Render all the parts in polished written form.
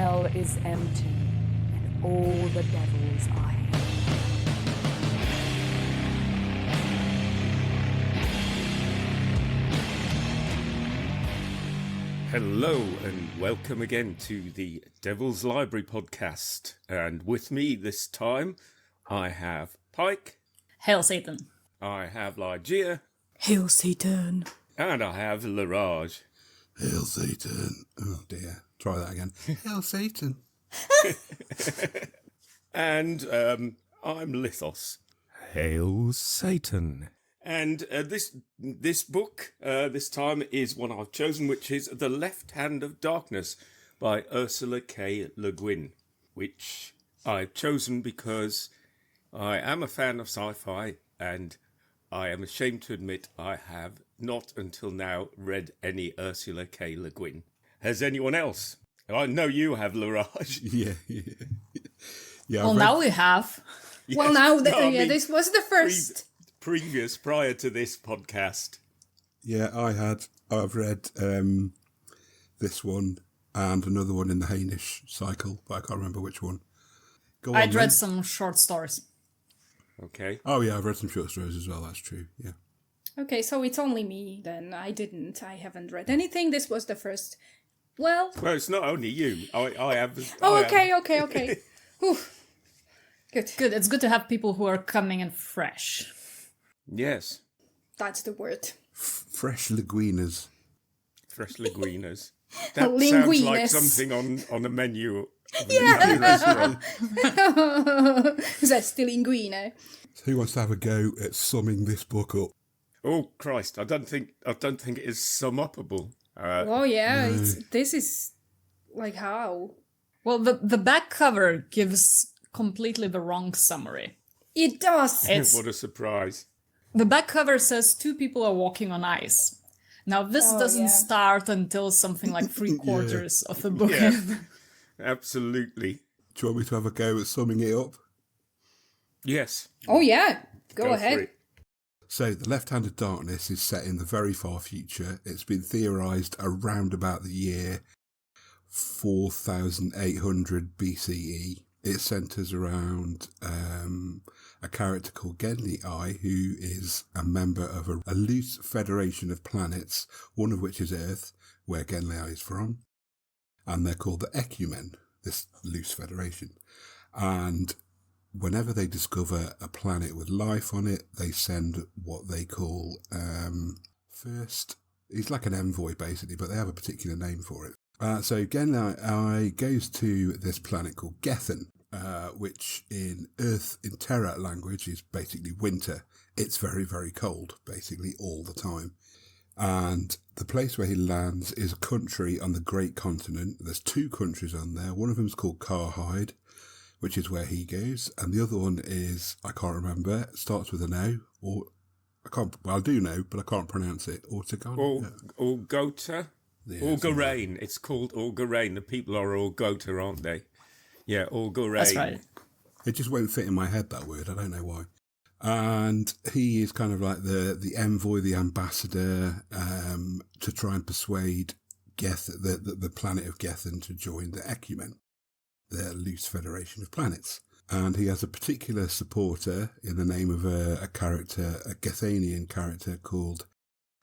hell is empty, and all the devils are here. Hello and welcome again to the Devil's Library podcast. And with me this time, I have Pike. Hail Satan. I have Ligeia. Hail Satan. And I have Leraje. Hail Satan. Oh dear. Try that again. Hail Satan. And I'm Lithos. Hail Satan. And this book, this time, is one I've chosen, which is The Left Hand of Darkness by Ursula K. Le Guin, which I've chosen because I am a fan of sci-fi, and I am ashamed to admit I have not until now read any Ursula K. Le Guin. Has anyone else? I know you have, Leraje. Yeah. Well, now we have. Yes. Well, now, No, this was the first. Prior to this podcast. Yeah, I've read this one and another one in the Hainish cycle, but I can't remember which one. Go on, I'd read then. some short stories. Okay. Oh yeah, I've read some short stories as well, that's true, yeah. Okay, so it's only me then. I haven't read anything. This was the first. Well, It's not only you. I have. oh, I have- okay. Whew. Good. Good, it's good to have people who are coming in fresh. Yes. That's the word. Fresh Leguinas. Fresh linguinas. That sounds like Linguinas. something on a menu. Of a Yeah. restaurant. Zesty linguine. So who wants to have a go at summing this book up? Oh Christ! I don't think it is sum upable. Oh yeah, this is like how Well, the back cover gives completely the wrong summary. it does. It's What a surprise! the back cover says two people are walking on ice. Now this doesn't yeah. start until something like 3/4 of the book. Yeah. Absolutely. Do you want me to have a go at summing it up? Yes. Oh yeah, go for ahead. it. So, The Left Hand of Darkness is set in the very far future. It's been theorised around about the year 4800 BCE. It centres around a character called Genlei, who is a member of a loose federation of planets, one of which is Earth, where Genlei is from. And they're called the Ecumen, this loose federation. And whenever they discover a planet with life on it, they send what they call first. He's like an envoy, basically, but they have a particular name for it. So Genlei goes to this planet called Gethen, which in Earth in Terra language is basically winter. It's very, very cold, basically, all the time. And the place where he lands is a country on the Great Continent. There's two countries on there. One of them is called Karhide, which is where he goes, and the other one is, I can't remember, it starts with an O, or, I do know, but I can't pronounce it, Ortegana? Orgota? Yeah, Orgarain. It's called Orgarain. The people are Orgota, aren't they? Yeah, Orgarain. That's right. It just won't fit in my head, that word, I don't know why. And he is kind of like the envoy, the ambassador, to try and persuade the planet of Gethen to join the Ecumen, their loose federation of planets. And he has a particular supporter in the name of a character, a Gethanian character called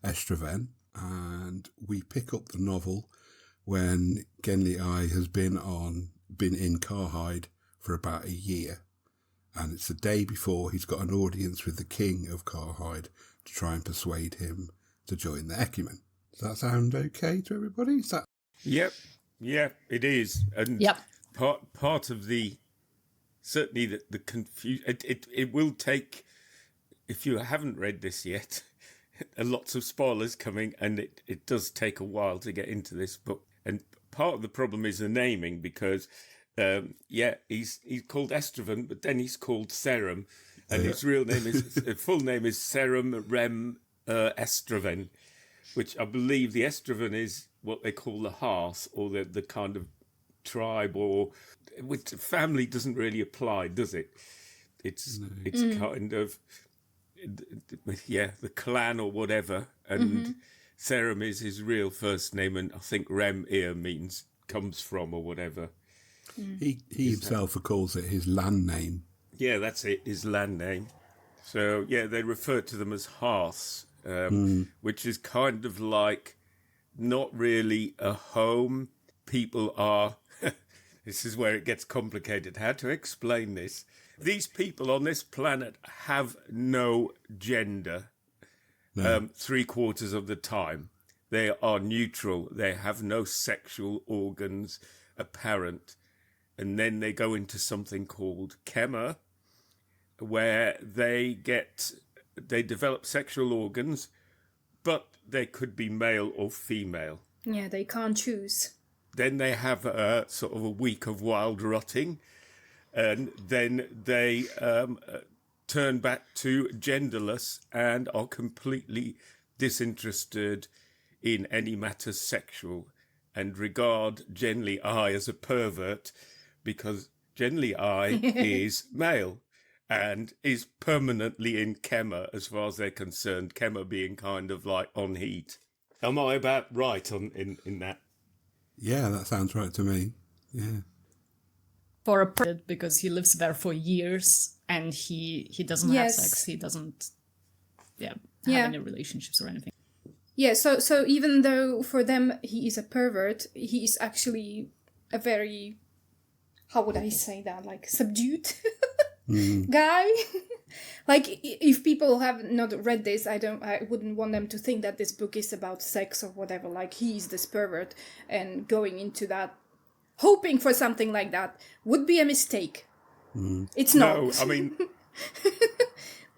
Estraven. And we pick up the novel when Genlei has been in Karhide for about a year. And it's the day before he's got an audience with the king of Karhide to try and persuade him to join the Ecumen. Does that sound okay to everybody? Is that... Yep. Yeah, it is. And Yep. part of certainly the confusion, it will take, if you haven't read this yet, lots of spoilers coming, and it does take a while to get into this book. And part of the problem is the naming, because he's called Estraven, but then he's called Serum, and his real name is full name is Serum Rem Estraven, which I believe the Estraven is what they call the hearth, or the kind of tribe, or which family doesn't really apply, does it? It's kind of the clan or whatever, and Serum is his real first name, and I think Rem here comes from or whatever. He himself calls it his land name. Yeah, that's it, his land name. So, yeah, they refer to them as hearths, which is kind of like not really a home. People are... This is where it gets complicated. How to explain this? These people on this planet have no gender 3/4 of the time. They are neutral. They have no sexual organs apparent. And then they go into something called Kema, where they develop sexual organs, but they could be male or female. Yeah, they can't choose. Then they have a sort of a week of wild rotting, and then they turn back to genderless and are completely disinterested in any matters sexual, and regard Genly I as a pervert because Genly I is male and is permanently in Kema as far as they're concerned, Kema being kind of like on heat. Am I about right in that? Yeah, that sounds right to me. Yeah. For a person, because he lives there for years and he doesn't have sex, he doesn't have any relationships or anything. Yeah, so even though for them he is a pervert, he is actually a very, how would I say that, like subdued guy. Like, if people have not read this, I wouldn't want them to think that this book is about sex or whatever, like he's this pervert, and going into that, hoping for something like that, would be a mistake. It's not. No, I mean...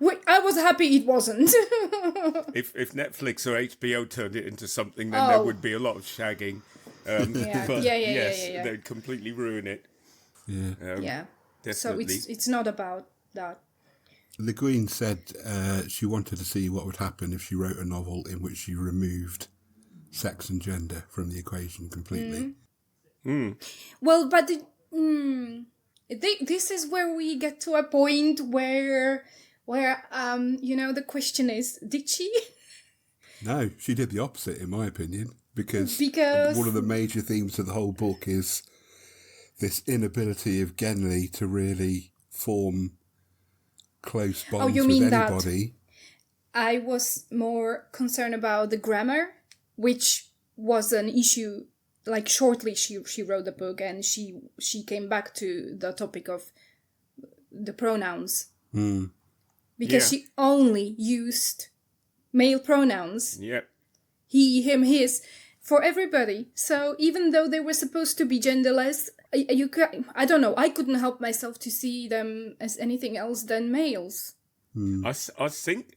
I was happy it wasn't. if Netflix or HBO turned it into something, then there would be a lot of shagging. But yes, they'd completely ruin it. Yeah. Definitely. So it's not about that. Le Guin said she wanted to see what would happen if she wrote a novel in which she removed sex and gender from the equation completely. Well, but this is where we get to a point where the question is, did she? No, she did the opposite, in my opinion, because one of the major themes of the whole book is this inability of Genly to really form close bonds with anybody. I was more concerned about the grammar, which was an issue. Like, shortly she wrote the book, and she came back to the topic of the pronouns. Because she only used male pronouns. Yep. He, him, his, for everybody. So even though they were supposed to be genderless, I don't know, I couldn't help myself to see them as anything else than males. I think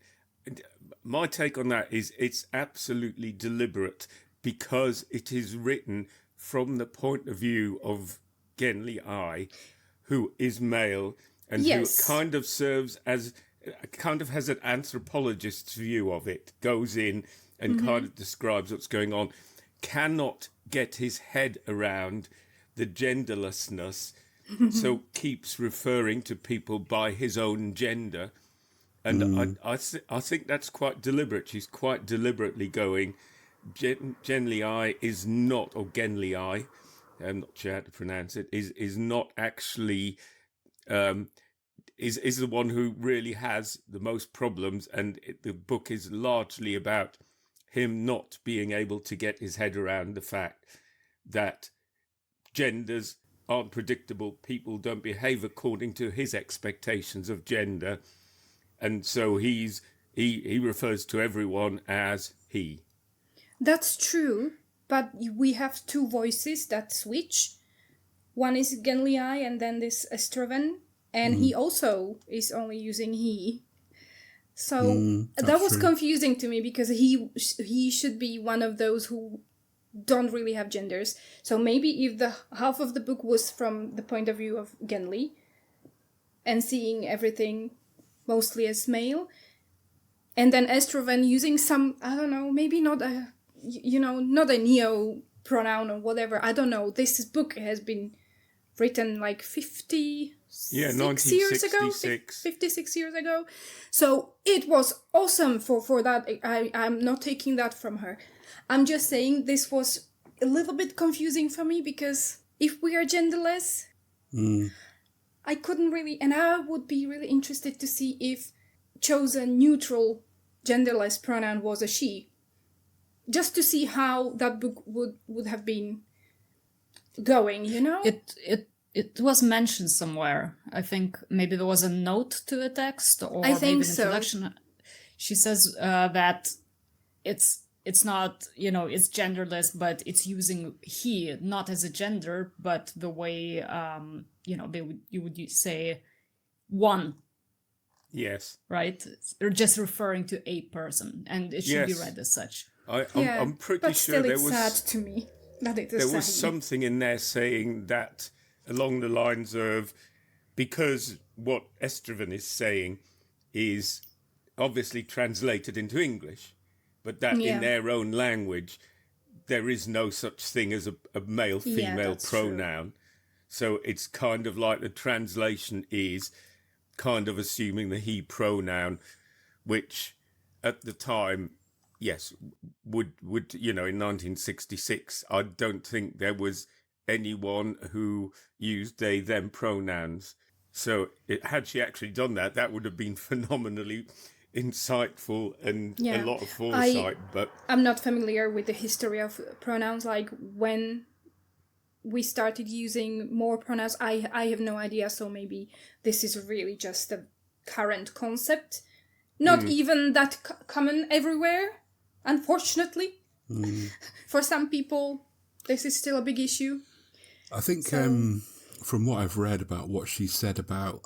my take on that is it's absolutely deliberate, because it is written from the point of view of Genly I, who is male and who kind of serves as, kind of has an anthropologist's view of it, goes in and kind of describes what's going on, cannot get his head around the genderlessness, so keeps referring to people by his own gender. And I think that's quite deliberate. She's quite deliberately going, Genly I is not, or Genly I, I'm not sure how to pronounce it, is not actually, is the one who really has the most problems, and the book is largely about him not being able to get his head around the fact that genders aren't predictable, people don't behave according to his expectations of gender, and so he refers to everyone as he. That's true, but we have two voices that switch. One is Genly I, and then this Estroven, and he also is only using he. So that was confusing to me, because he should be one of those who don't really have genders. So maybe if the half of the book was from the point of view of Genly and seeing everything mostly as male, and then Estroven using some, I don't know, maybe not a neo pronoun or whatever. I don't know. This book has been written like 56 years ago. 56 years ago. So it was awesome for that. I'm not taking that from her. I'm just saying this was a little bit confusing for me, because if we are genderless, I couldn't really, and I would be really interested to see if chosen neutral genderless pronoun was a she, just to see how that book would have been going, you know? It was mentioned somewhere. I think maybe there was a note to the text, or I think maybe an so. introduction. She says that it's not, it's genderless, but it's using he not as a gender, but the way you would say one. Yes. Right? They're just referring to a person, and it should be read as such. I'm pretty but sure still there it's was sad to me that it is there was sad. something in there saying that along the lines of, because what Estrevan is saying is obviously translated into English, but that in their own language there is no such thing as a male-female pronoun. True. So it's kind of like the translation is kind of assuming the he pronoun, which at the time, yes, would in 1966, I don't think there was anyone who used they them pronouns. So had she actually done that, that would have been phenomenally insightful and a lot of foresight. But I'm not familiar with the history of pronouns, like when we started using more pronouns. I have no idea, so maybe this is really just a current concept, not even that common everywhere, unfortunately. For some people this is still a big issue. I think from what I've read about what she said about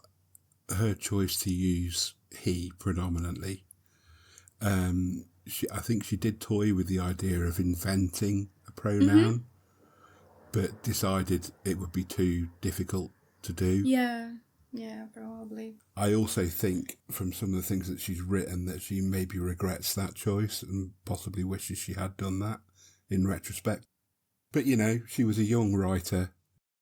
her choice to use he predominantly, I think she did toy with the idea of inventing a pronoun, but decided it would be too difficult to do. Yeah, probably. I also think from some of the things that she's written that she maybe regrets that choice and possibly wishes she had done that in retrospect. But, she was a young writer.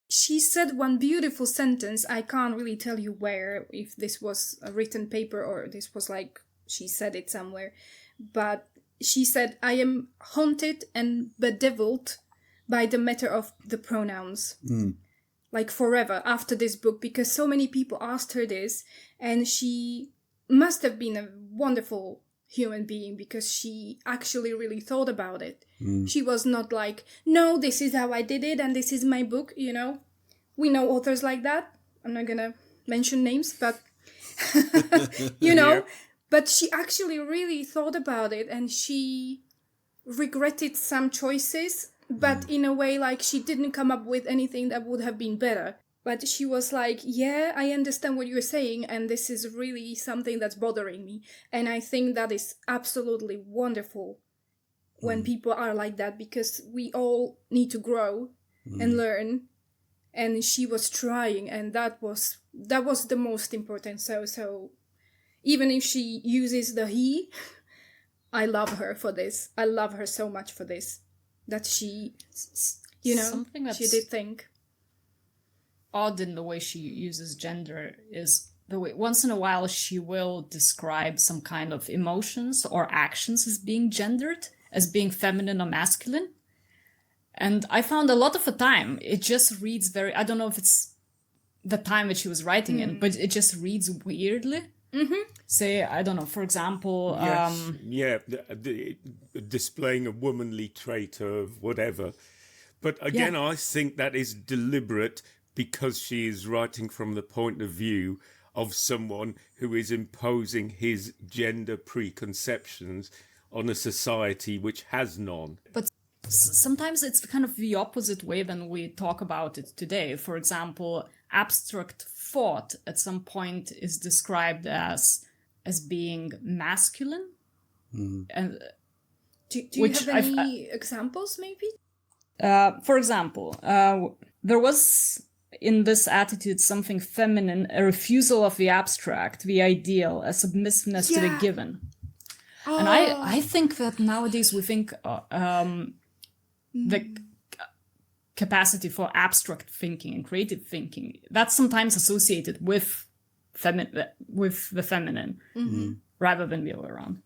She said one beautiful sentence. I can't really tell you where, if this was a written paper or this was like she said it somewhere. But she said, I am haunted and bedeviled by the matter of the pronouns. Like forever after this book, because so many people asked her this, and she must have been a wonderful human being because she actually really thought about it. She was not like, no, this is how I did it and this is my book, We know authors like that. I'm not gonna mention names, but but she actually really thought about it, and she regretted some choices, but in a way, like, she didn't come up with anything that would have been better. But she was like, yeah, I understand what you're saying, and this is really something that's bothering me. And I think that is absolutely wonderful when people are like that, because we all need to grow and learn. And she was trying, and that was the most important. So even if she uses the he, I love her for this. I love her so much for this. That she, Something that's she did think. Odd in the way she uses gender is the way once in a while she will describe some kind of emotions or actions as being gendered, as being feminine or masculine. And I found a lot of the time it just reads very, I don't know if it's the time that she was writing in, but it just reads weirdly. Say, I don't know, for example... displaying a womanly trait of whatever. But again, I think that is deliberate because she is writing from the point of view of someone who is imposing his gender preconceptions on a society which has none. But sometimes it's kind of the opposite way than we talk about it today. For example, abstract thought at some point is described as being masculine. And do you have any examples, maybe? For example, there was in this attitude something feminine, a refusal of the abstract, the ideal, a submissiveness to the given. And I think that nowadays we think the capacity for abstract thinking and creative thinking, that's sometimes associated with the feminine rather than the other way around.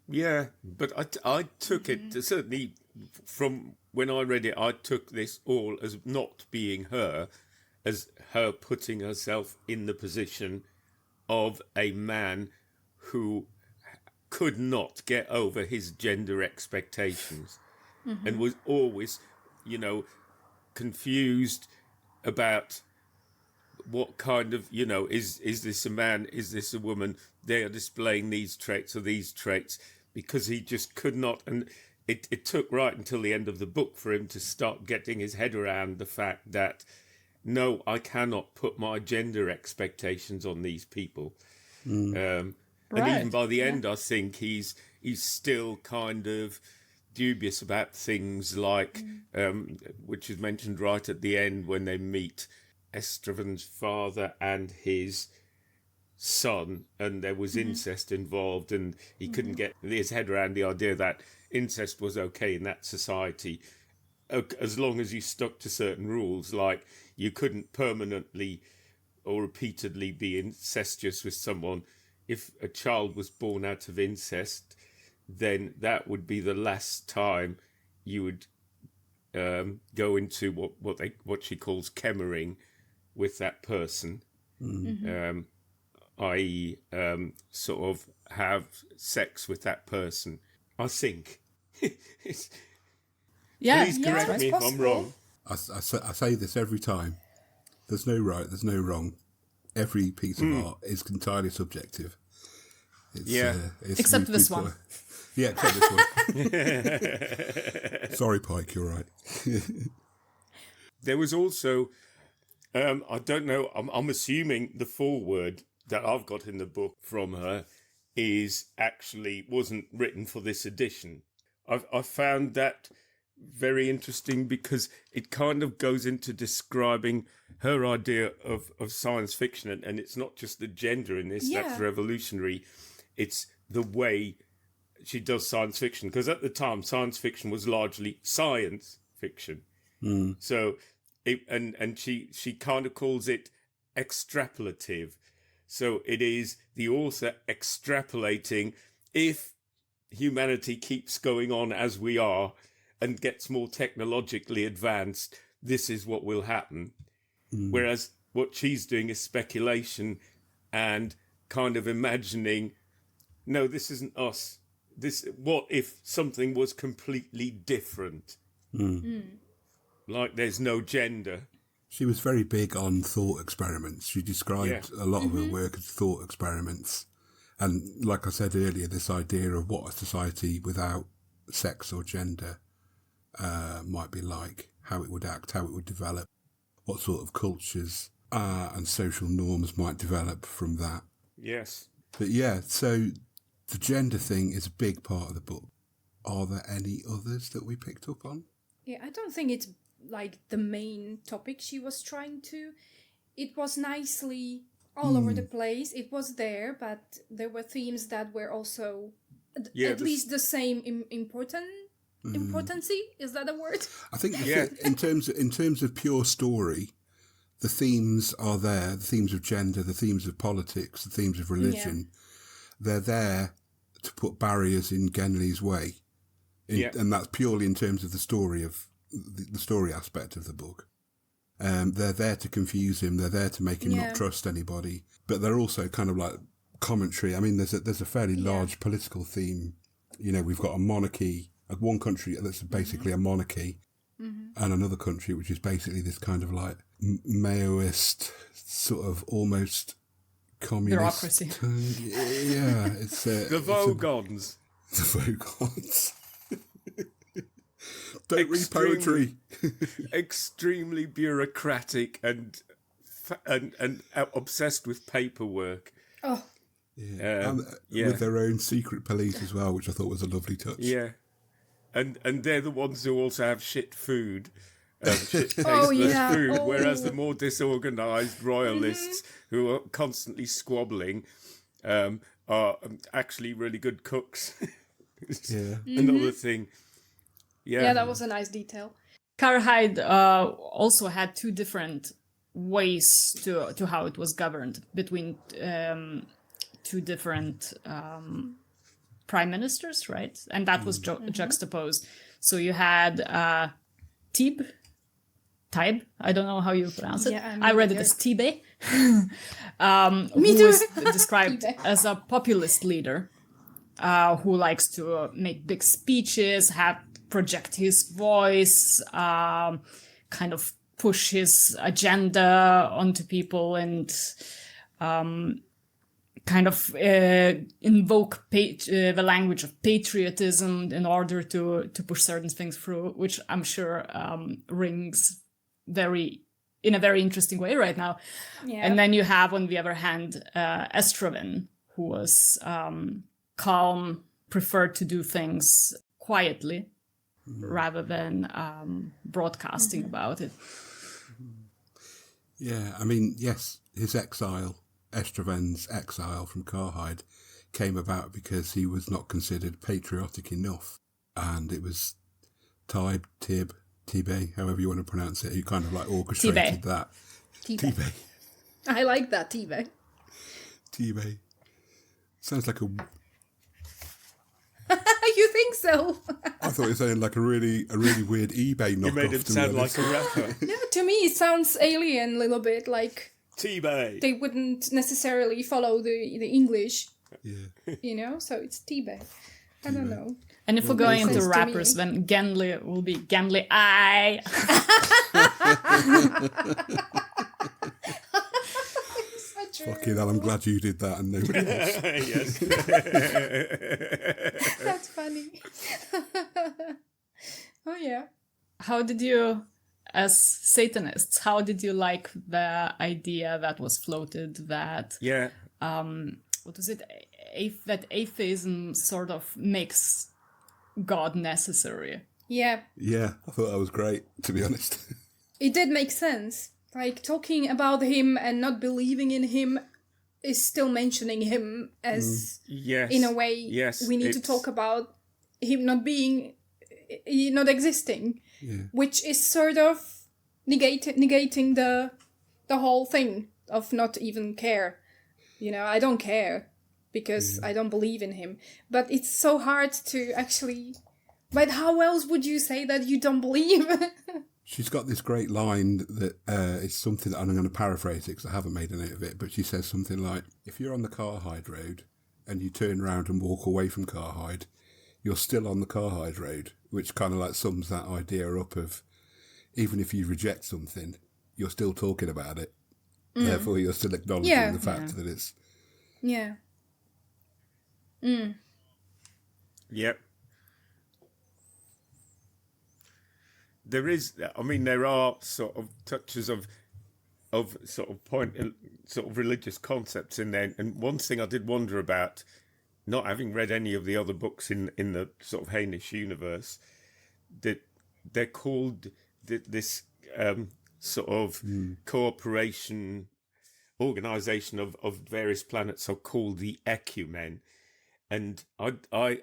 Yeah, but I took it certainly from when I read it, I took this all as not being her, as her putting herself in the position of a man who could not get over his gender expectations and was always, confused about what kind of, is this a man? Is this a woman? They are displaying these traits or these traits, because he just could not. And it took right until the end of the book for him to start getting his head around the fact that, no, I cannot put my gender expectations on these people. And even by the end, I think he's still kind of dubious about things like, which is mentioned right at the end when they meet Estrevan's father and his son, and there was incest involved, and he couldn't get his head around the idea that incest was okay in that society, as long as you stuck to certain rules, like you couldn't permanently or repeatedly be incestuous with someone. If a child was born out of incest, then that would be the last time you would go into what she calls chemering with that person, i.e. Sort of have sex with that person. I think. Please correct me if I'm wrong. I say this every time. There's no right, there's no wrong. Every piece of art is entirely subjective. It's except this one. Yeah, except this one. Sorry, Pike, you're right. There was also, I don't know, I'm assuming the foreword that I've got in the book from her wasn't written for this edition. I found that very interesting because it kind of goes into describing her idea of science fiction, and it's not just the gender in this that's revolutionary, it's the way she does science fiction, because at the time science fiction was largely science fiction. So she kind of calls it extrapolative. So it is the author extrapolating, if humanity keeps going on as we are and gets more technologically advanced, this is what will happen. Whereas what she's doing is speculation and kind of imagining, no, this isn't us. What if something was completely different? Like there's no gender. She was very big on thought experiments. She described a lot of her work as thought experiments. And like I said earlier, this idea of what a society without sex or gender might be like, how it would act, how it would develop, what sort of cultures and social norms might develop from that. Yes. But yeah, so the gender thing is a big part of the book. Are there any others that we picked up on? Yeah, I don't think it's like the main topic she was trying to. It was nicely all over the place. It was there, but there were themes that were also at least the same importancy. Is that a word? I think in terms of pure story, the themes are there. The themes of gender, the themes of politics, the themes of religion. They're there to put barriers in Genli's way, and that's purely in terms of the story aspect of the book. They're there to confuse him. They're there to make him not trust anybody. But they're also kind of like commentary. I mean, there's a fairly large political theme. You know, we've got a monarchy, one country that's basically a monarchy, and another country which is basically this kind of like Maoist, sort of almost communist. Bureaucracy. Yeah, it's the Vogons. The Vogons. Don't read poetry. Extremely bureaucratic and obsessed with paperwork. Oh. With their own secret police as well, which I thought was a lovely touch. Yeah. And they're the ones who also have shit food. Shit tasteless food. Whereas the more disorganised royalists who are constantly squabbling are actually really good cooks. Another thing. Yeah, that was a nice detail. Karahide also had two different ways to how it was governed between two different prime ministers, right? And that was juxtaposed. So you had Tybe, I don't know how you pronounce it. Yeah, I read it neither. as Tibe, Me who too. is described Tibe. as a populist leader who likes to make big speeches, project his voice, kind of push his agenda onto people, and kind of invoke the language of patriotism in order to push certain things through, which I'm sure rings in a very interesting way right now. Yeah. And then you have, on the other hand, Estroven, who was calm, preferred to do things quietly rather than broadcasting about it. Yeah, I mean, yes, his exile, Estroven's exile from Carhide, came about because he was not considered patriotic enough. And it was Tibe, however you want to pronounce it, who kind of like orchestrated that. Tibe. I like that, Tibe. Tibe. Sounds like a... You think so? I thought it sounded like a really weird eBay knockoff. You made it to sound be like a honest. rapper. No, to me it sounds alien a little bit, like T-Bay. they wouldn't necessarily follow the English, Yeah. you know? So it's Tibe. I don't know. And if we're going makes into sense to rappers, me. then Genli will be Genli I. So true. Fucking hell, I'm glad you did that and nobody else. Yes. That's funny. Oh yeah. How did you, as Satanists, how did you like the idea that was floated that, Yeah. what was it, that atheism sort of makes God necessary? Yeah. Yeah, I thought that was great, to be honest. It did make sense. Like, talking about him and not believing in him is still mentioning him as, Yes. in a way, Yes. we need to talk about him not being, not existing, Yeah. which is sort of negating the whole thing of not even care. You know, I don't care because I don't believe in him. But it's so hard to actually... But how else would you say that you don't believe? She's got this great line that is something that I'm going to paraphrase it because I haven't made a note of it, but she says something like, if you're on the Carhide Road and you turn around and walk away from Carhide, you're still on the Carhide Road, which kind of like sums that idea up of even if you reject something, you're still talking about it. Therefore, you're still acknowledging the fact that it's... Yeah. Yep. There are sort of touches of sort of religious concepts in there. And one thing I did wonder about, not having read any of the other books in the sort of Hainish universe, that they're called this sort of cooperation organization of various planets are called the Ecumen. And I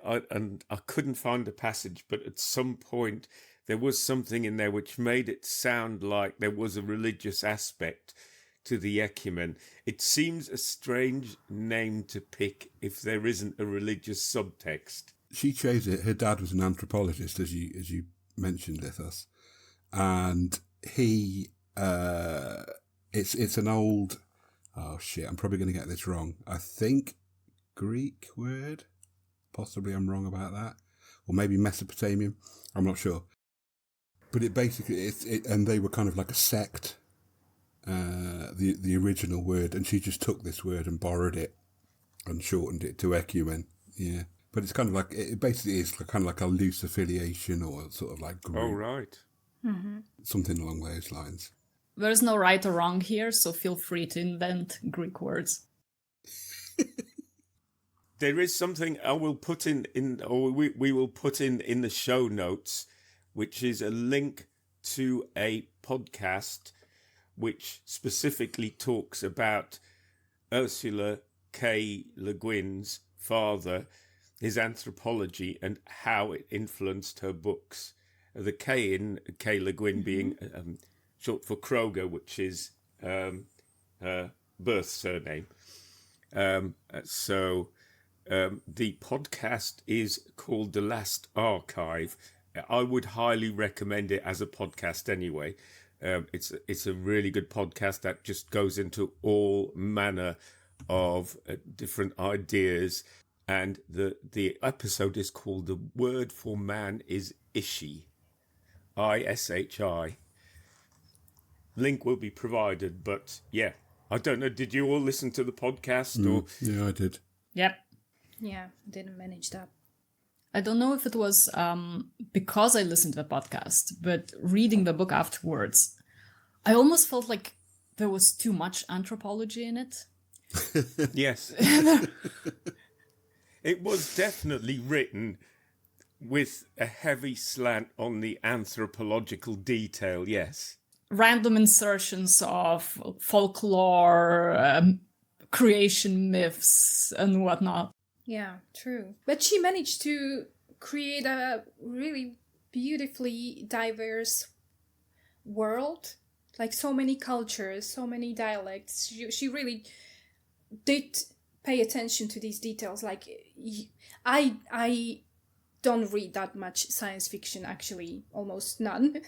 couldn't find a passage, but at some point there was something in there which made it sound like there was a religious aspect to the Ecumen. It seems a strange name to pick if there isn't a religious subtext. She chose it. Her dad was an anthropologist, as you mentioned, Lithos, and he it's an old, oh shit, I'm probably going to get this wrong. I think Greek word, possibly I'm wrong about that, or maybe Mesopotamian. I'm not sure, but it basically and they were kind of like a sect. The original word, and she just took this word and borrowed it and shortened it to Ecumen. Yeah. But it's kind of like, it basically is kind of like a loose affiliation or sort of like group. Oh, right. Something along those lines. There's no right or wrong here, so feel free to invent Greek words. There is something I will put we will put in the show notes, which is a link to a podcast which specifically talks about Ursula K. Le Guin's father, his anthropology, and how it influenced her books. The K in K. Le Guin being short for Kroger, which is her birth surname. The podcast is called The Last Archive, I would highly recommend it as a podcast anyway. It's a really good podcast that just goes into all manner of different ideas. And the episode is called "The Word for Man is Ishi," ISHI. Link will be provided, but yeah, I don't know. Did you all listen to the podcast? Or Yeah, I did. Yep. Yeah, didn't manage that. I don't know if it was because I listened to the podcast, but reading the book afterwards, I almost felt like there was too much anthropology in it. Yes. It was definitely written with a heavy slant on the anthropological detail, yes. Random insertions of folklore, creation myths, and whatnot. Yeah, true. But she managed to create a really beautifully diverse world. Like so many cultures, so many dialects. She really did pay attention to these details. Like, I don't read that much science fiction, actually, almost none.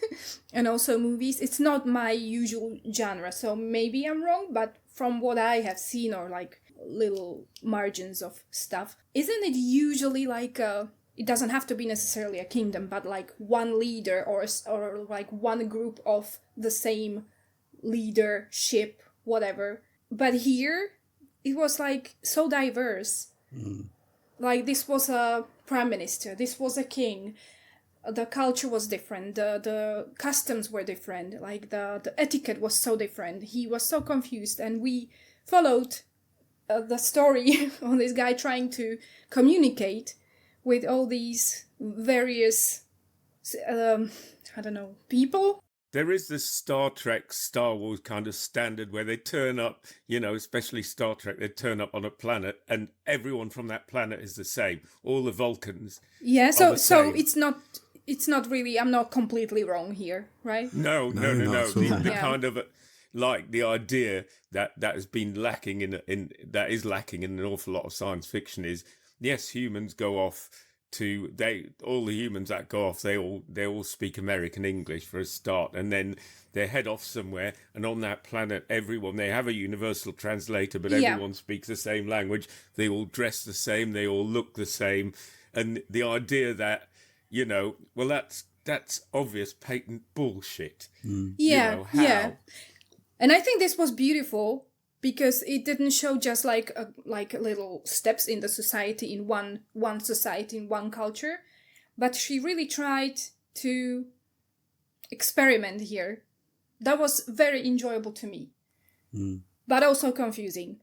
And also movies. It's not my usual genre, so maybe I'm wrong, but from what I have seen, or like little margins of stuff, isn't it usually like it doesn't have to be necessarily a kingdom, but like one leader or like one group of the same leadership, whatever. But here it was like so diverse. Like, this was a prime minister, this was a king, the culture was different, the customs were different, like the etiquette was so different. He was so confused, and we followed the story of this guy trying to communicate with all these various, I don't know, people. There is this Star Trek, Star Wars kind of standard where they turn up, you know, especially Star Trek, they turn up on a planet and everyone from that planet is the same. All the Vulcans. Yeah, are the so same. it's not really, I'm not completely wrong here, right? No. not at all. The Yeah. kind of like the idea that has been lacking in that is lacking in an awful lot of science fiction is, yes, humans go off to all the humans that go off, they all speak American English for a start, and then they head off somewhere, and on that planet they have a universal translator, but Yeah. everyone speaks the same language, they all dress the same, they all look the same, and the idea that, you know, well, that's obvious patent bullshit. Yeah, You know, how? yeah. And I think this was beautiful because it didn't show just like little steps in the society, in one society, in one culture, but she really tried to experiment here. That was very enjoyable to me, but also confusing.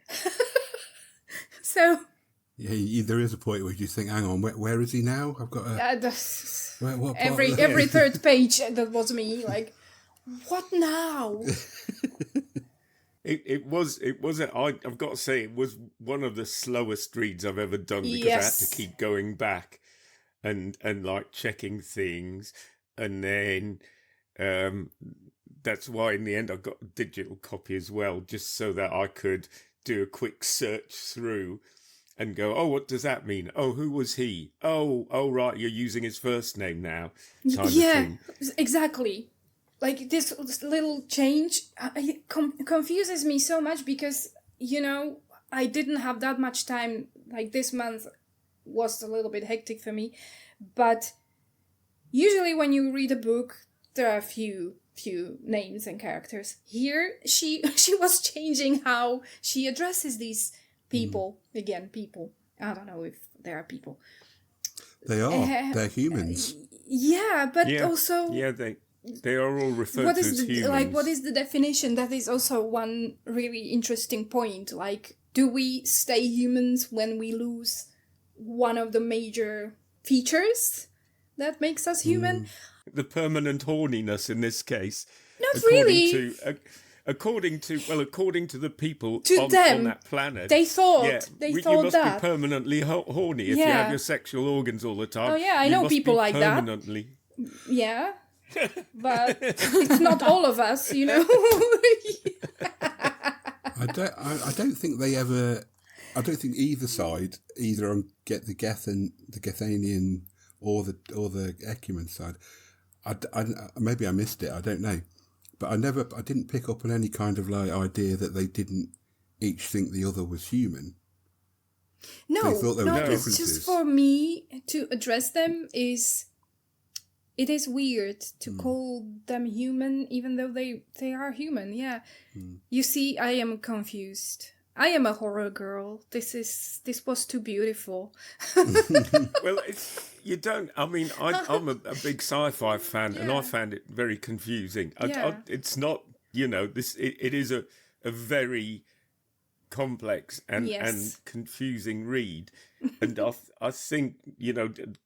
So Yeah, there is a point where you think, hang on, where is he now? I've got a... what part every of the- third page, that was me, like, what now? I've got to say, it was one of the slowest reads I've ever done because I had Yes. to keep going back and like checking things, and then that's why in the end I got a digital copy as well, just so that I could do a quick search through and go, oh, what does that mean? Oh, who was he? Oh, right, you're using his first name now, kind of Yeah, thing. exactly. Like, this little change it confuses me so much because, you know, I didn't have that much time. Like, this month was a little bit hectic for me. But usually when you read a book, there are a few names and characters. Here, she was changing how she addresses these people. Again, people. I don't know if there are people. They are. They're humans. Yeah, but Yeah. also... Yeah, they are all referred to as humans. what is the definition? That is also one really interesting point. Like, do we stay humans when we lose one of the major features that makes us human? The permanent horniness in this case. Not really. According to the people To on them, that planet, they thought you must that. be permanently horny if you Yeah. have your sexual organs all the time. Oh, yeah, I You know must people be like that. permanently. Yeah. But it's not all of us, you know. I don't think they ever. I don't think either side, either on get the Gethanian or the ecumen side. Maybe I missed it. I don't know, but I didn't pick up on any kind of like idea that they didn't each think the other was human. No, They thought there were it's differences. just for me to address them is. It is weird to call them human, even though they are human. Yeah, you see, I am confused. I am a horror girl. This was too beautiful. Well, you don't. I mean, I'm a big sci-fi fan, and I found it very confusing. It's not, it is a very complex and confusing read, and I think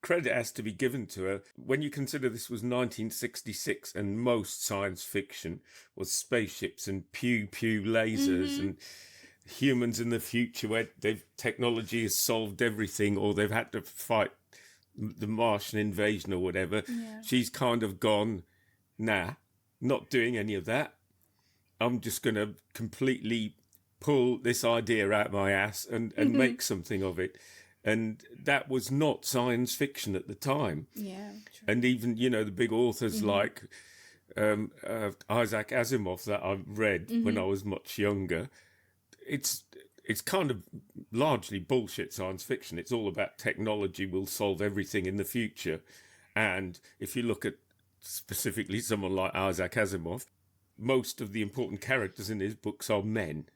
credit has to be given to her when you consider this was 1966, and most science fiction was spaceships and pew lasers and humans in the future where technology has solved everything, or they've had to fight the Martian invasion or whatever. She's kind of gone, nah, not doing any of that. I'm just going to completely pull this idea out my ass and make something of it. And that was not science fiction at the time. Yeah, true. And even, the big authors like Isaac Asimov that I read when I was much younger, it's kind of largely bullshit science fiction. It's all about technology will solve everything in the future. And if you look at specifically someone like Isaac Asimov, most of the important characters in his books are men.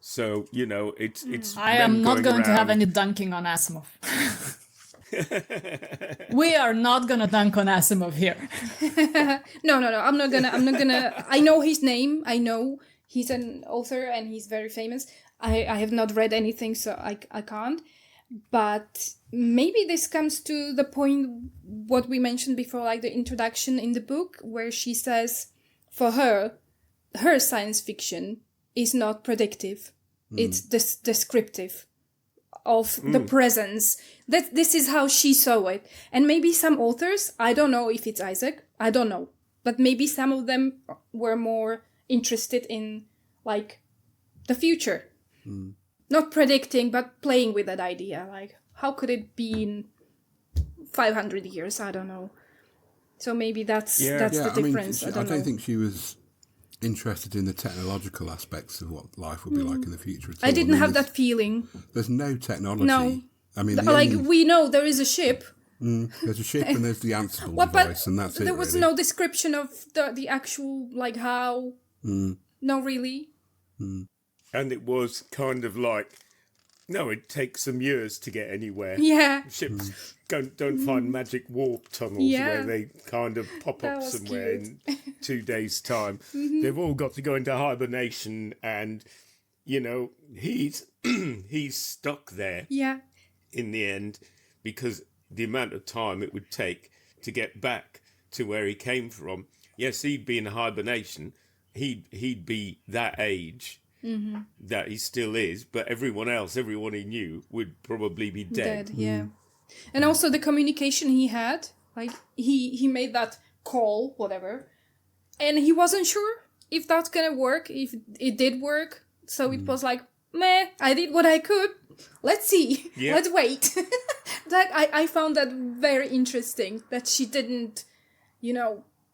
So, it's I am not going to have any dunking on Asimov. We are not gonna dunk on Asimov here. No. I'm not gonna. I know his name. I know he's an author and he's very famous. I have not read anything, so I can't. But maybe this comes to the point what we mentioned before, like the introduction in the book, where she says, for her science fiction is not predictive. It's descriptive of the presence. This is how she saw it. And maybe some authors, I don't know if it's Isaac, I don't know. But maybe some of them were more interested in, like, the future. Not predicting, but playing with that idea. Like, how could it be in 500 years? I don't know. So maybe that's the difference. I don't think she was interested in the technological aspects of what life would be like in the future at all. I didn't have that feeling. There's no technology. No. I mean, we know there is a ship. There's a ship and there's the Ansible device, and that's it. There was no description of the actual, like, how. No, really. And it was kind of like, no, it takes some years to get anywhere. Yeah. Ships don't find magic warp tunnels where they kind of pop up somewhere in 2 days' time. They've all got to go into hibernation, and, he's he's stuck there in the end because the amount of time it would take to get back to where he came from. Yes, he'd be in hibernation. He'd be that age that he still is, but everyone he knew would probably be dead. And also the communication he had, like he made that call, whatever, and he wasn't sure if that's gonna work, if it did work. So it was like, meh, I did what I could. Let's see. Let's wait. I found that very interesting that she didn't,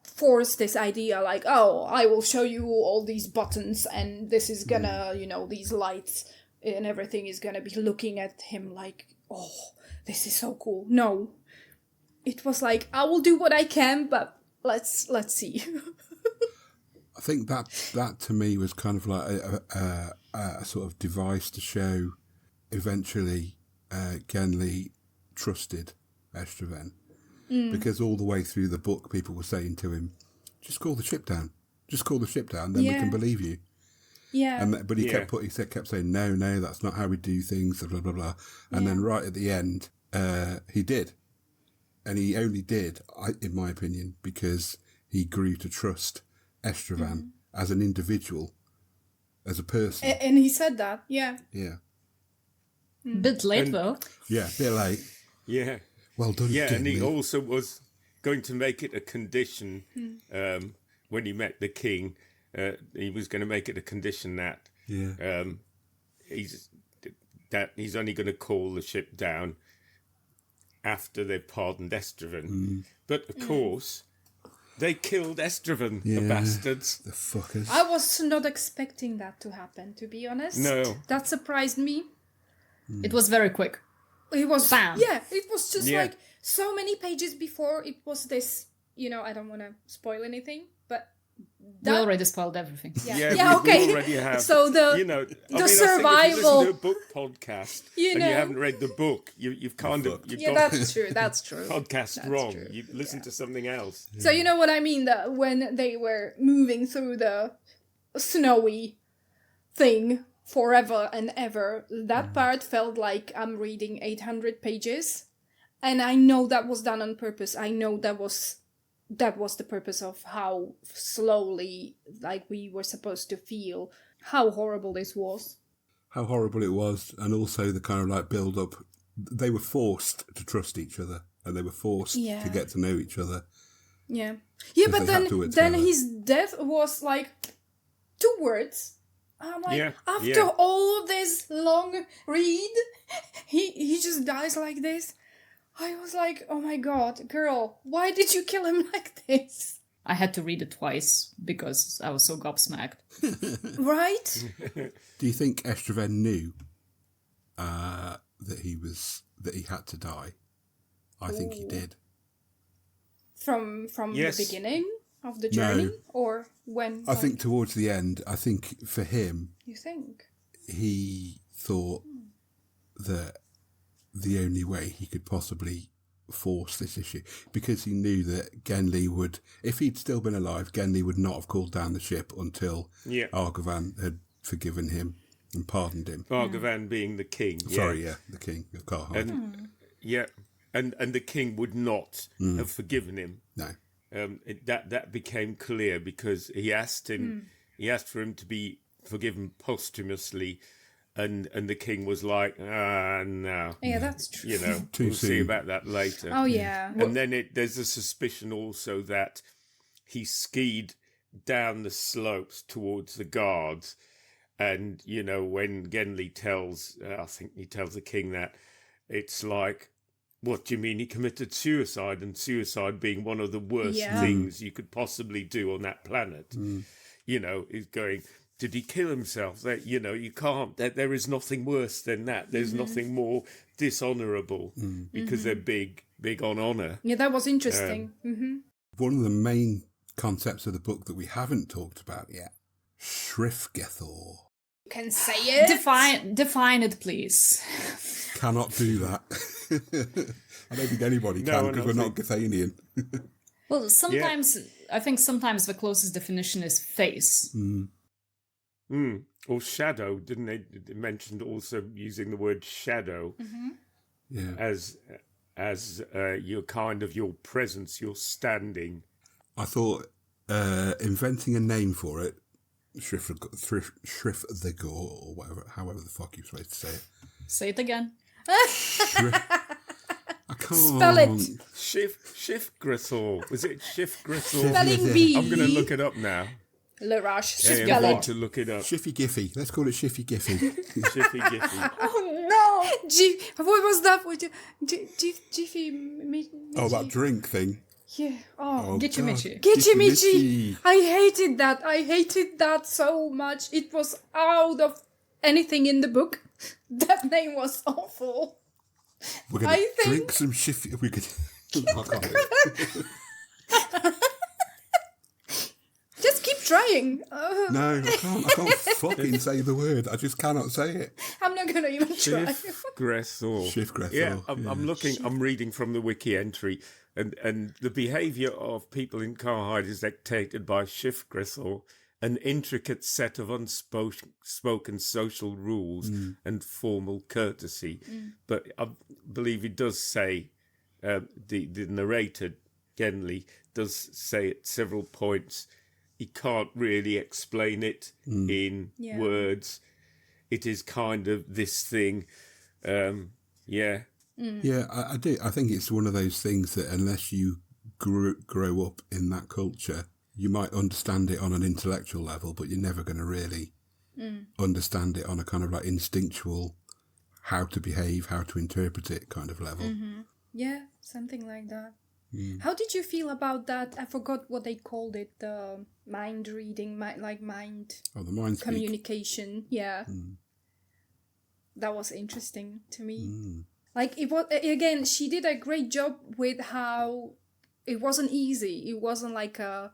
force this idea like, oh, I will show you all these buttons and this is gonna, these lights and everything is gonna be looking at him like, oh, this is so cool. No. It was like, I will do what I can, but let's see. I think that to me was kind of like a sort of device to show eventually Genli trusted Estroven. Because all the way through the book, people were saying to him, just call the ship down. Just call the ship down, then we can believe you. Yeah. But he kept saying, no, that's not how we do things, blah, blah, blah. And then right at the end, he did. And he only did, in my opinion, because he grew to trust Estroven as an individual, as a person. And he said that, yeah. Bit late, though. Yeah, a bit late. Yeah. Well done, yeah, and he Genli. also was going to make it a condition when he met the king. He was going to make it a condition that he's only going to call the ship down after they've pardoned Estraven. But of course, they killed Estraven, the bastards. The fuckers. I was not expecting that to happen, to be honest. No. That surprised me. It was very quick. It was, Bam. yeah, it was just Yeah. like so many pages before it was this, I don't want to spoil anything, but We already spoiled everything. Yeah, okay. we already have. So the I mean, the I think if you survival. listen to a book podcast and you haven't read the book, you've kind of you've Yeah, got that's true. That's true. the podcast That's wrong. true. You listen to something else. So you know what I mean? That when they were moving through the snowy thing forever and ever, that part felt like I'm reading 800 pages, and I know that was done on purpose. I know that was the purpose of how slowly, like, we were supposed to feel how horrible this was. How horrible it was, and also the kind of like build up. They were forced to trust each other, and they were forced Yeah. to get to know each other. Yeah, Because but they had to work then together. his death was like 2 words. I'm like, Yeah, after yeah. all this long read, he just dies like this. I was like, oh my god, girl, why did you kill him like this? I had to read it twice because I was so gobsmacked. Right? Do you think Estraven knew that he had to die? I think he did. From Yes. the beginning of the journey, No. or when? I think towards the end, I think for him, you think. he thought that the only way he could possibly force this issue, because he knew that Genli would, if he'd still been alive, Genli would not have called down the ship until Yeah. Argovan had forgiven him and pardoned him. Argovan being the king. Yeah. Sorry, the king of Karhide. And the king would not have forgiven him. No. That became clear because he asked for him to be forgiven posthumously, and the king was like, no, Yeah, that's true. Too we'll see soon. about that later. Oh yeah. And then there's a suspicion also that he skied down the slopes towards the guards, and when Genli tells, I think he tells the king that, it's like, what do you mean he committed suicide? And suicide being one of the worst Yeah. things you could possibly do on that planet. He's going, did he kill himself? That you can't. There is nothing worse than that. There's nothing more dishonourable because they're big on honour. Yeah, that was interesting. One of the main concepts of the book that we haven't talked about yet, Shriftgethor. You can say it. Define it, please. Cannot do that. I don't think anybody No, can I because don't we're not Gathanian. Well, sometimes I think sometimes the closest definition is face. Or shadow, didn't they mentioned also using the word shadow Yeah. as your kind of your presence, your standing. I thought inventing a name for it, Shriftgethor, or whatever, however the fuck you're supposed to say it. Say it again. I can't Spell it. Shifgrithor. Was it Shifgrithor? Spelling bee. I'm going to look it up now. Leraje, Yeah, I'm spell going it. to look it up. Shiffy Giffy. Let's call it Shiffy Giffy. Shiffy Giffy. Oh no! What was that? Jiffy. Oh, that drink thing. Yeah. Oh. Oh, Gichimichi. God. Gichimichi. I hated that. I hated that so much. It was out of anything in the book. That name was awful. We're going I to think- drink some Shiffy. We could. I can't. Just keep trying. No, I can't. I can't fucking say the word. I just cannot say it. I'm not gonna even try. Shifgrithor. Shifgrethor. Yeah, I'm looking. I'm reading from the wiki entry, and the behaviour of people in Karhide is dictated by Shifgrithor, an intricate set of unspoken social rules and formal courtesy. But I believe he does say, the narrator Genli does say at several points, he can't really explain it in words. It is kind of this thing. Yeah, I do. I think it's one of those things that unless you grow up in that culture, you might understand it on an intellectual level, but you're never going to really understand it on a kind of like instinctual, how to behave, how to interpret it kind of level. Yeah, something like that. How did you feel about that? I forgot what they called it. The mind reading, mind Oh, the mind speak. communication. Yeah. That was interesting to me. Like, it was, again, she did a great job with how it wasn't easy. It wasn't like a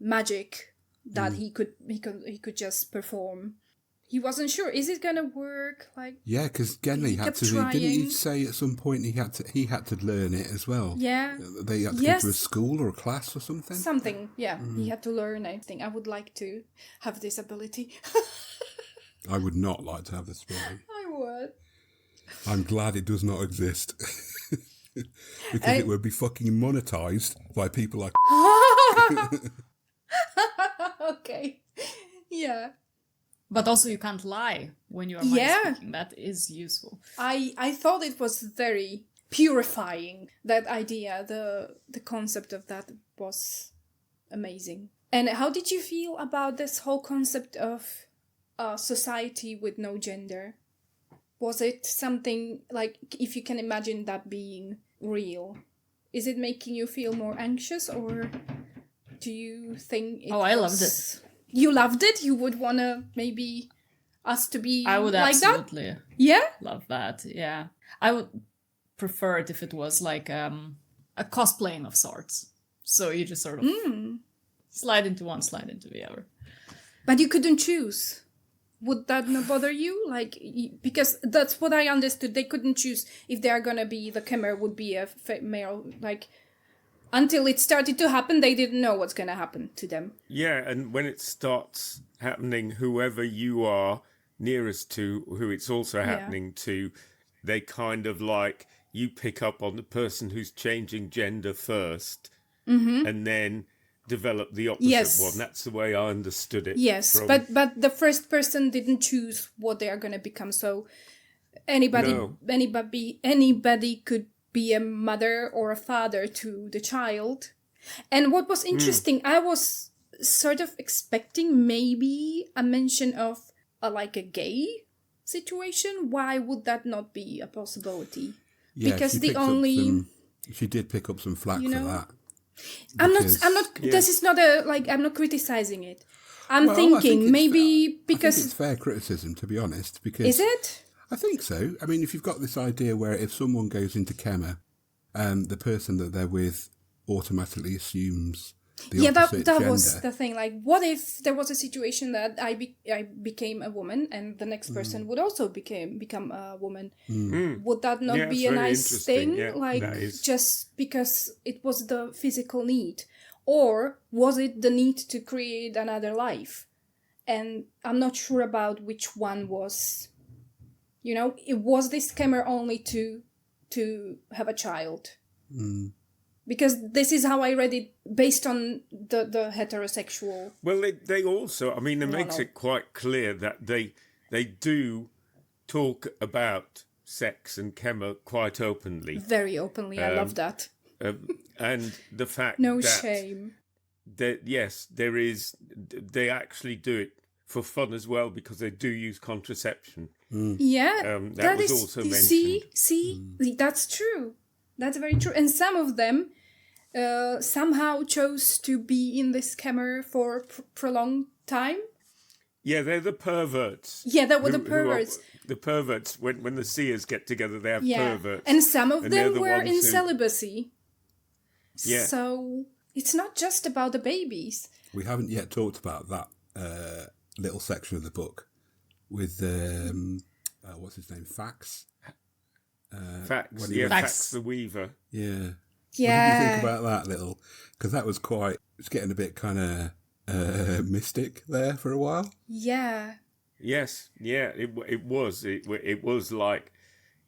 magic that he could just perform. He wasn't sure, is it gonna work? Like, Yeah, because Genli had kept to. Didn't he trying. say at some point he had to learn it as well? Yeah. They had to go to a school or a class or something. Something, yeah. He had to learn. I think I would like to have this ability. I would not like to have this ability. I would. I'm glad it does not exist. Because it would be fucking monetized by people like... Okay. Yeah. But also you can't lie when you are mind speaking. That is useful. I thought it was very purifying, that idea. The concept of that was amazing. And how did you feel about this whole concept of society with no gender? Was it something, like, if you can imagine that being real, is it making you feel more anxious, or do you think I loved it. You loved it? You would want to maybe us to be I would like absolutely that? Yeah? love that. Yeah. I would prefer it if it was like a cosplaying of sorts. So you just sort of slide into one, slide into the other. But you couldn't choose. Would that not bother you? Like, because that's what I understood. They couldn't choose if they are gonna be, the Khmer would be a male. Like, until it started to happen, they didn't know what's gonna happen to them. Yeah, and when it starts happening, whoever you are nearest to, who it's also happening to, they kind of like, you pick up on the person who's changing gender first, and then develop the opposite one. That's the way I understood it. Yes, but the first person didn't choose what they are going to become. So anybody could be a mother or a father to the child. And what was interesting, I was sort of expecting maybe a mention of like a gay situation. Why would that not be a possibility? Yeah, because she did pick up some flack for that. I'm not. This is not I'm not criticizing it. I'm I thinking think maybe because I think it's fair criticism, to be honest. Because is it? I think so. I mean, if you've got this idea where if someone goes into Khmer, the person that they're with automatically assumes the opposite that gender. was the thing. Like, what if there was a situation that I became a woman and the next person would also become a woman? Would that not be a nice thing? Like, just because it was the physical need, or was it the need to create another life? And I'm not sure about which one was. It was this Khmer only to have a child. Because this is how I read it, based on the heterosexual. Well, they also, I mean, it makes it quite clear that they do talk about sex and Khmer quite openly. Very openly, I love that. And the fact no that shame. Yes, there is. They actually do it for fun as well, because they do use contraception. Yeah, that was also mentioned. See, that's true. That's very true. And some of them somehow chose to be in this Khmer for prolonged time. Yeah, they're the perverts. Yeah, they were the perverts. The perverts, when the seers get together, they have perverts. And some of them were in celibacy. Yeah. So it's not just about the babies. We haven't yet talked about that little section of the book with, what's his name, Fax? Fax the Weaver. Yeah. Yeah. What did you think about that little? Because that was it's getting a bit kind of mystic there for a while. Yeah. Yes, yeah, it was. It was like,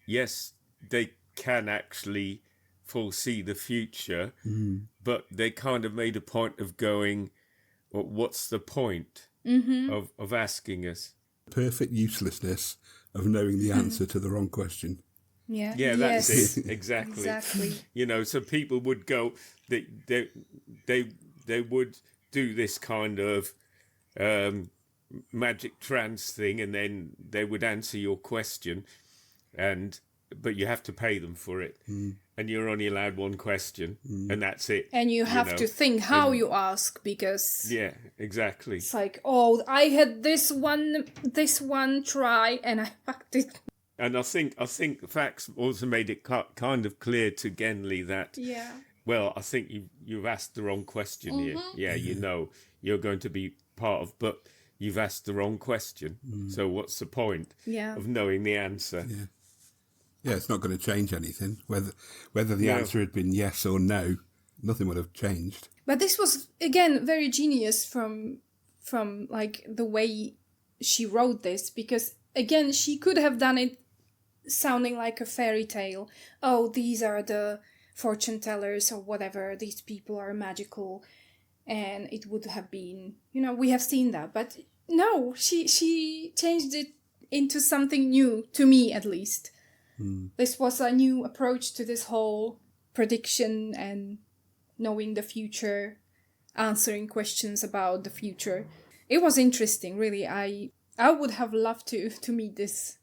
yes, they can actually foresee the future, but they kind of made a point of going, well, what's the point of asking us? Perfect uselessness of knowing the answer to the wrong question. Yeah. Yeah, that's it. Exactly. Exactly. So people would go, they would do this kind of magic trance thing, and then they would answer your question, but you have to pay them for it. and you're only allowed one question, and that's it. And you have know. to think how you ask, because Yeah, exactly. it's like, oh, I had this one try and I fucked it. And I think Fax also made it kind of clear to Genli that, Yeah. well, I think you've asked the wrong question here. Yeah, you know you're going to be part of, but you've asked the wrong question. So what's the point of knowing the answer? Yeah. Yeah, it's not going to change anything. Whether the answer had been yes or no, nothing would have changed. But this was, again, very genius from like the way she wrote this, because again, she could have done it sounding like a fairy tale. Oh, these are the fortune tellers or whatever. These people are magical, and it would have been, we have seen that. But no, she changed it into something new, to me at least. This was a new approach to this whole prediction and knowing the future, answering questions about the future. It was interesting, really. I would have loved to meet this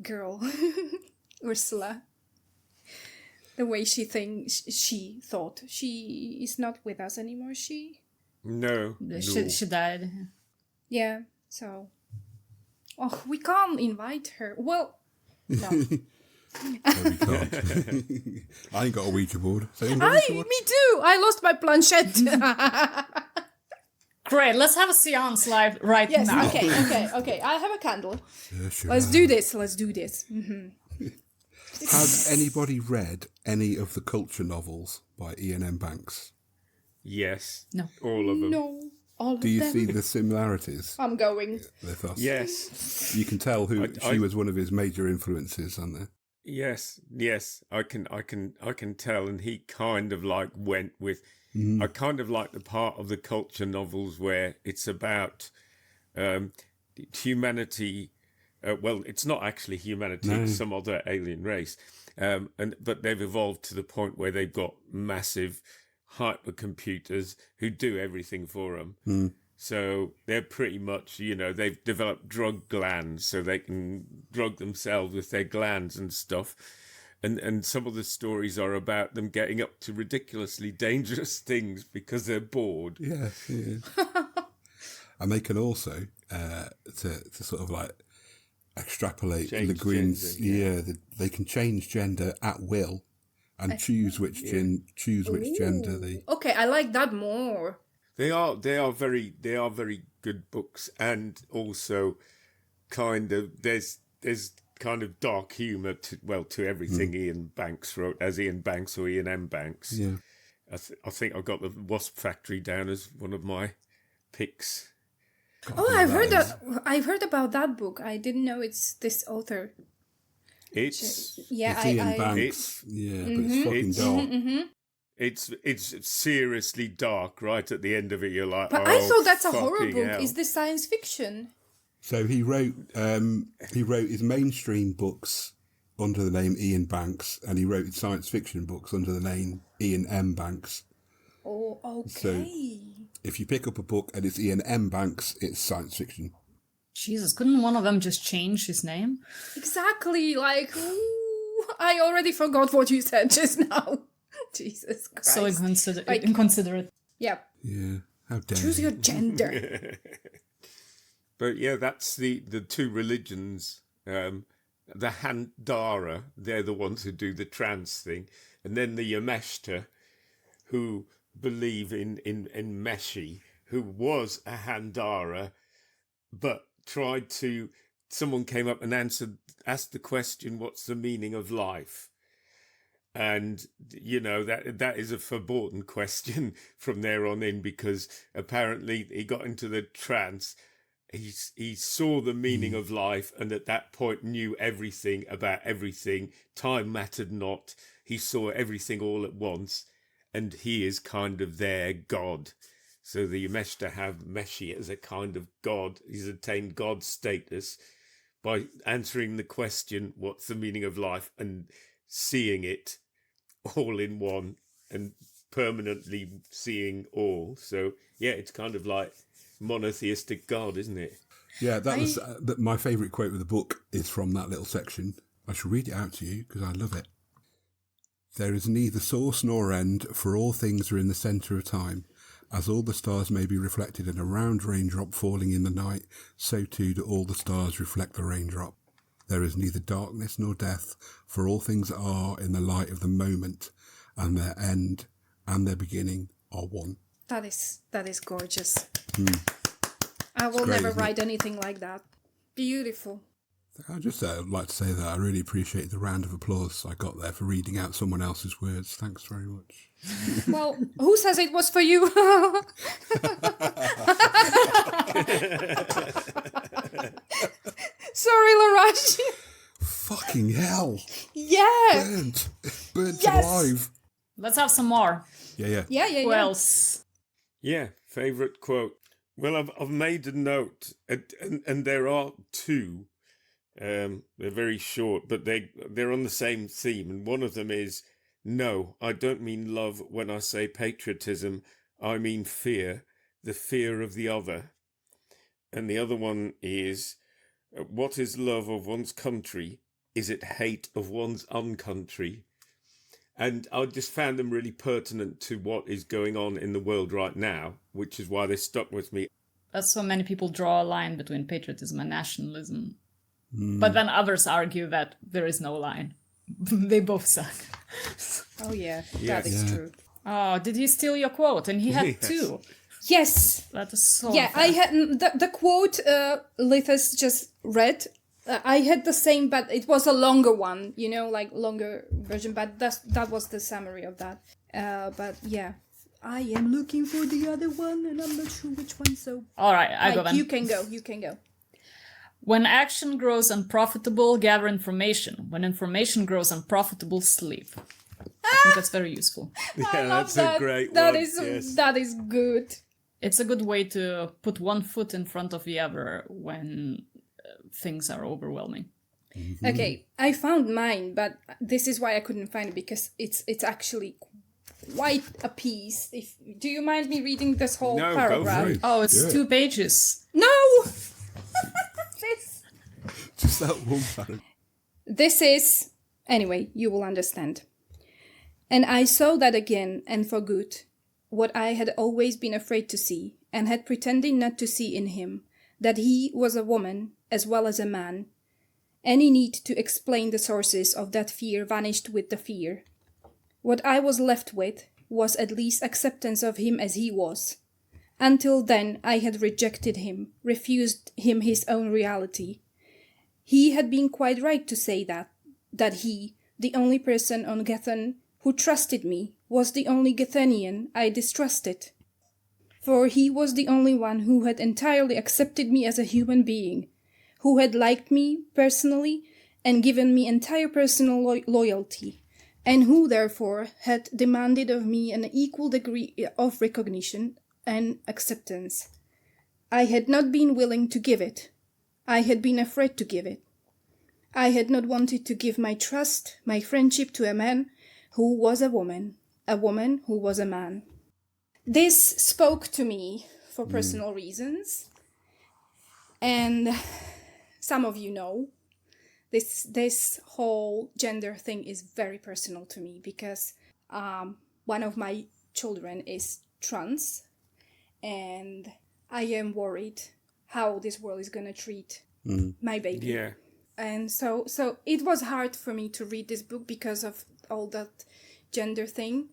girl, Ursula. The way she thought. She is not with us anymore, she? No. She died. Yeah, so... Oh, we can't invite her. Well, no. No, we can't. I ain't got a Ouija board. So Me too! I lost my planchette. Great, let's have a seance live right Yes, now. okay. I have a candle. Yeah, sure. Let's do this. Mm-hmm. Has anybody read any of the culture novels by Ian M. Banks? Yes. No. All of them. No, all of Do you them. see the similarities? I'm going. Lithos? Yes. You can tell who I- she was one of his major influences, aren't there? Yes. I can tell, and he kind of like went with. I kind of like the part of the culture novels where it's about humanity. Well, it's not actually humanity; it's some other alien race, but they've evolved to the point where they've got massive hypercomputers who do everything for them. So they're pretty much, they've developed drug glands, so they can drug themselves with their glands and stuff. And some of the stories are about them getting up to ridiculously dangerous things because they're bored. Yeah. And they can also, to sort of like extrapolate Change Le Guin's, gender, they can change gender at will and choose which gender they. Okay, I like that more. They are very good books, and also kind of there's kind of dark humour to everything Ian Banks wrote, as Ian Banks or Ian M. Banks. Yeah. I think I've got the Wasp Factory down as one of my picks. I've heard about that book. I didn't know it's this author. It's Yeah, Ian Banks. But it's fucking dark. It's seriously dark. Right at the end of it, you're like, But oh, I thought that's a horror fucking book. hell. Is this science fiction? So he wrote his mainstream books under the name Ian Banks, and he wrote his science fiction books under the name Ian M. Banks. Oh, okay. So if you pick up a book and it's Ian M. Banks, it's science fiction. Jesus, couldn't one of them just change his name? Exactly. Like, ooh, I already forgot what you said just now. Jesus Christ. So inconsiderate. Yeah. Yeah. How dare Choose you. your gender. But yeah, that's the two religions. The Handara, they're the ones who do the trans thing, and then the Yameshta, who believe in Meshi, who was a Handara, but someone came up and asked the question, what's the meaning of life? And, that is a forbidden question from there on in, because apparently he got into the trance. He saw the meaning of life, and at that point knew everything about everything. Time mattered not. He saw everything all at once, and he is kind of their god. So the Yameshta have Meshi as a kind of god. He's attained god status by answering the question, what's the meaning of life, and seeing it all in one and permanently seeing all. So, yeah, it's kind of like monotheistic God, isn't it? Yeah, that was my favourite quote of the book is from that little section. I shall read it out to you because I love it. There is neither source nor end, for all things are in the centre of time. As all the stars may be reflected in a round raindrop falling in the night, so too do all the stars reflect the raindrop. There is neither darkness nor death, for all things are in the light of the moment, and their end and their beginning are one. That is gorgeous. I will It's great, never isn't it? write anything like that. Beautiful. I'd just like to say that I really appreciate the round of applause I got there for reading out someone else's words. Thanks very much. Well, who says it was for you? Sorry, Leraje. Fucking hell. Yeah. Burnt Yes. alive. Let's have some more. Yeah. Who else? Yeah, favourite quote. Well, I've made a note, and there are two. They're very short, but they're on the same theme, and one of them is, no, I don't mean love when I say patriotism, I mean fear, the fear of the other. And the other one is, what is love of one's country? Is it hate of one's uncountry? And I just found them really pertinent to what is going on in the world right now, which is why they stuck with me. That's so many people draw a line between patriotism and nationalism. But then others argue that there is no line. They both suck. Oh yeah, Yes. that is Yeah. true. Oh, did he steal your quote? And he had Yes. two. Yes. That is so Yeah, fair. I had the quote Lithos just read. I had the same, but it was a longer one, like longer version. But that was the summary of that. But yeah, I am looking for the other one, and I'm not sure which one. So All right, I go then. you can go. You can go. When action grows unprofitable, gather information. When information grows unprofitable, sleep. I think that's very useful. Yeah, Love that's that. a great That one. is Yes. that is good. It's a good way to put one foot in front of the other when things are overwhelming. Okay, I found mine, but this is why I couldn't find it because it's actually quite a piece. Do you mind me reading this whole No, go paragraph? for it. Oh, it's Do it. 2 pages. No. this Just that one paragraph. this is anyway. You will understand. And I saw that again, and for good, what I had always been afraid to see, and had pretended not to see in him, that he was a woman as well as a man. Any need to explain the sources of that fear vanished with the fear. What I was left with was at least acceptance of him as he was. Until then I had rejected him, refused him his own reality. He had been quite right to say that he, the only person on Gethen who trusted me, was the only Gethenian I distrusted. For he was the only one who had entirely accepted me as a human being, who had liked me personally and given me entire personal loyalty, and who therefore had demanded of me an equal degree of recognition and acceptance. I had not been willing to give it. I had been afraid to give it. I had not wanted to give my trust, my friendship to a man who was a woman who was a man. This spoke to me for personal reasons, and some of you know this whole gender thing is very personal to me because one of my children is trans, and I am worried how this world is gonna treat my baby. Yeah. And so it was hard for me to read this book because of all that gender thing.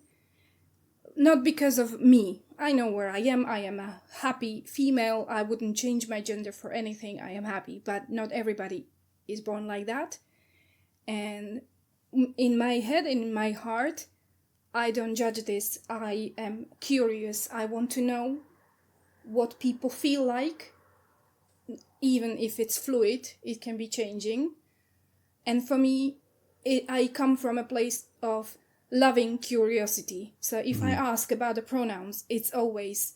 Not because of me. I know where I am. I am a happy female. I wouldn't change my gender for anything. I am happy. But not everybody is born like that. And in my head, in my heart, I don't judge this. I am curious. I want to know what people feel like. Even if it's fluid, it can be changing. And for me, I come from a place of loving curiosity. So if I ask about the pronouns, it's always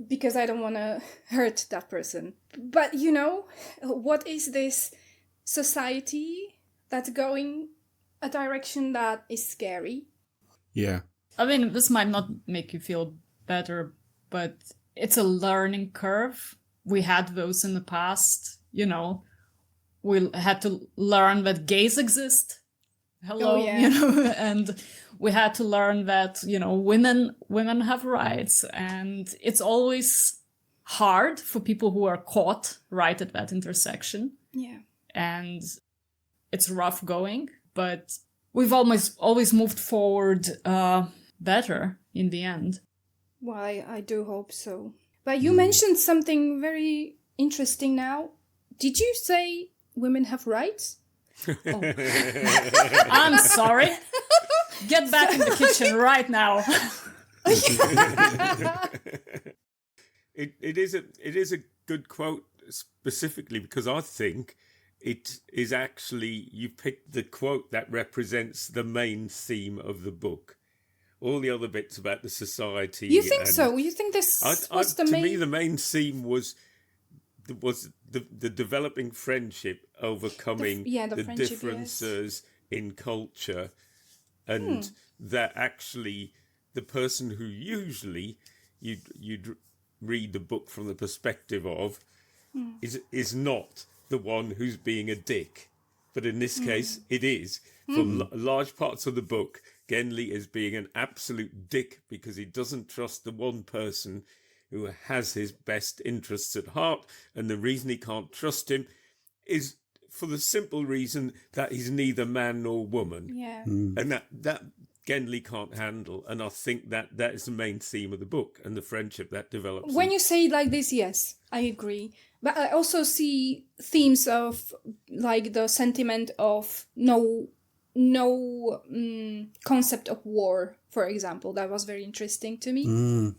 because I don't want to hurt that person. But what is this society that's going a direction that is scary? Yeah. I mean, this might not make you feel better, but it's a learning curve. We had those in the past, we had to learn that gays exist. Hello, Oh, yeah. and we had to learn that, women have rights, and it's always hard for people who are caught right at that intersection. Yeah. And it's rough going, but we've always moved forward better in the end. Well, I do hope so. But you mentioned something very interesting now. Did you say women have rights? Oh. I'm sorry. Get back in the kitchen right now. It is a good quote specifically because I think it is actually, you picked the quote that represents the main theme of the book. All the other bits about the society. You think so? You think this was the main... To me, the main theme was the developing friendship, overcoming the differences in culture, and that actually the person who usually you'd read the book from the perspective of is not the one who's being a dick, but in this case it is. For large parts of the book, Genli is being an absolute dick because he doesn't trust the one person who has his best interests at heart, and the reason he can't trust him is for the simple reason that he's neither man nor woman. Yeah. And that Genli can't handle, and I think that is the main theme of the book and the friendship that develops. When you say it like this, yes, I agree. But I also see themes of like the sentiment of no concept of war, for example. That was very interesting to me.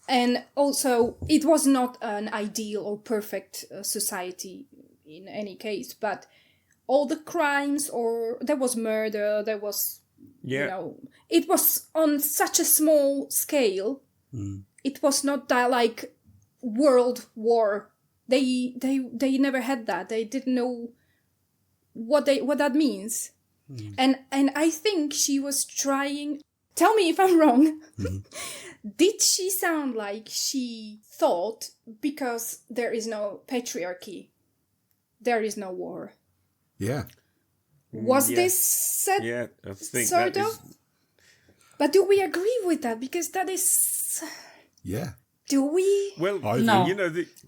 And also, it was not an ideal or perfect society in any case, but all the crimes, or there was murder, there was, it was on such a small scale. It was not that like world war. They never had that. They didn't know what that means. And I think she was trying. Tell me if I'm wrong. Did she sound like she thought because there is no patriarchy, there is no war? Yeah. Was this said? Yeah, I think sort that of. is. But do we agree with that? Because that is. Yeah. Do we? Well, No.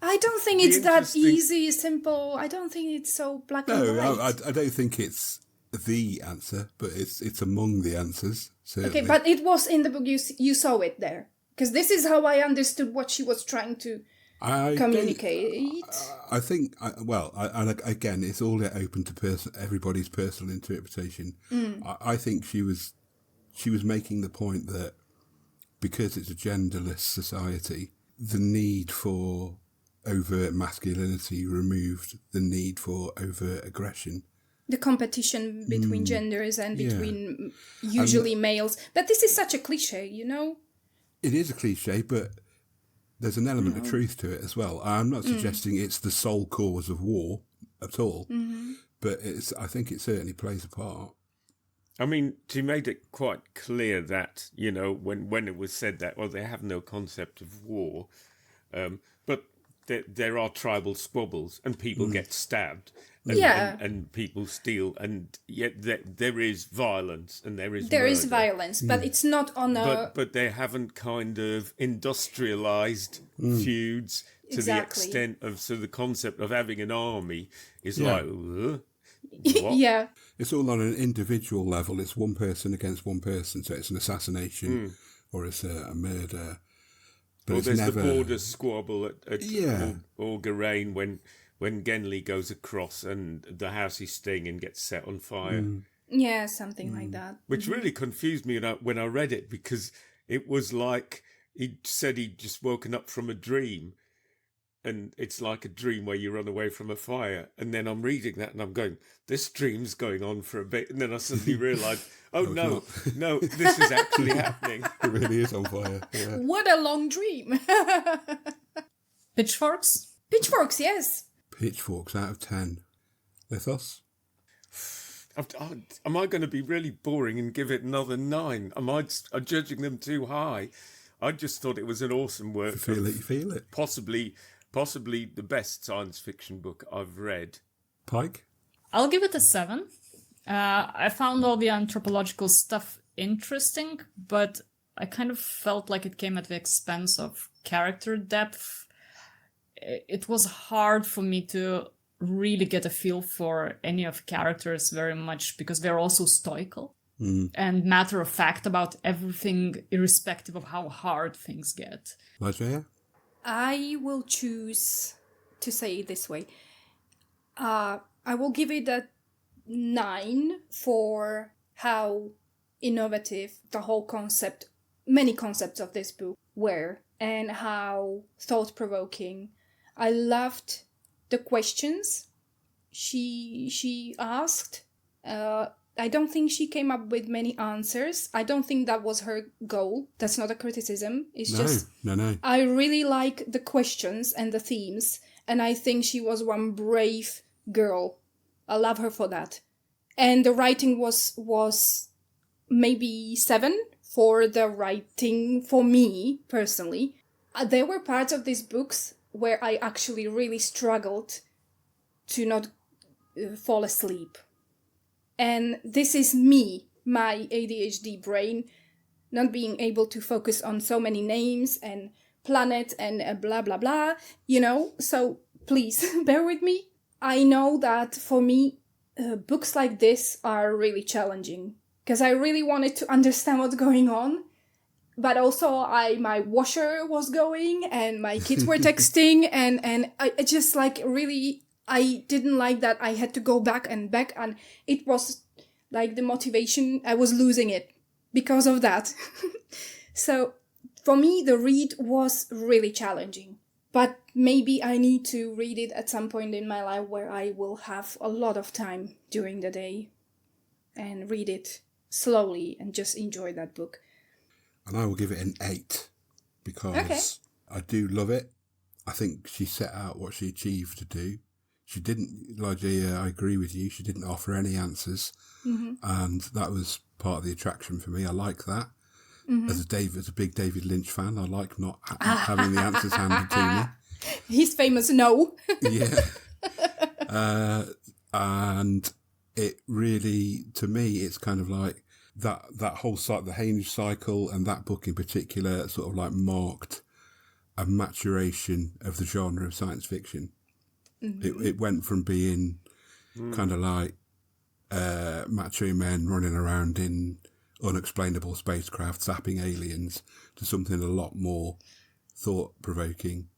I don't think it's that easy, simple. I don't think it's so black and white. No, I don't think it's the answer, but it's among the answers. Certainly. Okay, but it was in the book. You saw it there, because this is how I understood what she was trying to communicate. I think. Again, it's all open to everybody's personal interpretation. I think she was making the point that because it's a genderless society, the need for overt masculinity removed the need for overt aggression. The competition between genders and between usually males. But this is such a cliche, It is a cliche, but there's an element of truth to it as well. I'm not suggesting it's the sole cause of war at all, but I think it certainly plays a part. I mean, she made it quite clear that, when it was said that, well, they have no concept of war, but there are tribal squabbles and people get stabbed and people steal, and yet there is violence and there is murder. Violence, but it's not on a... But they haven't kind of industrialised feuds to the extent of... So the concept of having an army is like... What? Yeah. It's all on an individual level. It's one person against one person, so it's an assassination or it's a murder. But there's the border squabble at Guin when Genli goes across and the house he's staying in gets set on fire. Yeah, something like that. Which really confused me when I read it, because it was like he said he'd just woken up from a dream. And it's like a dream where you run away from a fire. And then I'm reading that and I'm going, this dream's going on for a bit. And then I suddenly realised, no, this is actually happening. It really is on fire. Yeah. What a long dream. Pitchforks? Pitchforks, yes. Pitchforks out of 10. Lithos? Am I going to be really boring and give it another 9? Am I judging them too high? I just thought it was an awesome work. You feel it. Possibly the best science fiction book I've read. Pike? I'll give it a 7. I found all the anthropological stuff interesting, but I kind of felt like it came at the expense of character depth. It was hard for me to really get a feel for any of characters very much because they're also stoical and matter of fact about everything, irrespective of how hard things get. Ligeia? I will choose to say it this way. I will give it a 9 for how innovative the whole concept, many concepts of this book were, and how thought-provoking. I loved the questions she asked. I don't think she came up with many answers. I don't think that was her goal. That's not a criticism. It's just... No. I really like the questions and the themes, and I think she was one brave girl. I love her for that. And the writing was maybe 7 for the writing for me, personally. There were parts of these books where I actually really struggled to not fall asleep. And this is me, my ADHD brain, not being able to focus on so many names and planets and blah, blah, blah, So please, bear with me. I know that for me, books like this are really challenging because I really wanted to understand what's going on. But also my washer was going and my kids were texting and I just really... I didn't like that I had to go back and it was like the motivation, I was losing it because of that. So for me, the read was really challenging, but maybe I need to read it at some point in my life where I will have a lot of time during the day and read it slowly and just enjoy that book. And I will give it an 8 because I do love it. I think she set out what she achieved to do. She didn't, Ligeia, I agree with you, she didn't offer any answers. Mm-hmm. And that was part of the attraction for me. I like that. Mm-hmm. As a big David Lynch fan, I like not having the answers handed to me. He's famous no. Yeah. And it really, to me, it's kind of like that whole cycle, the Hamish cycle, and that book in particular sort of like marked a maturation of the genre of science fiction. Mm-hmm. It went from being kind of like macho men running around in unexplainable spacecraft zapping aliens to something a lot more thought-provoking,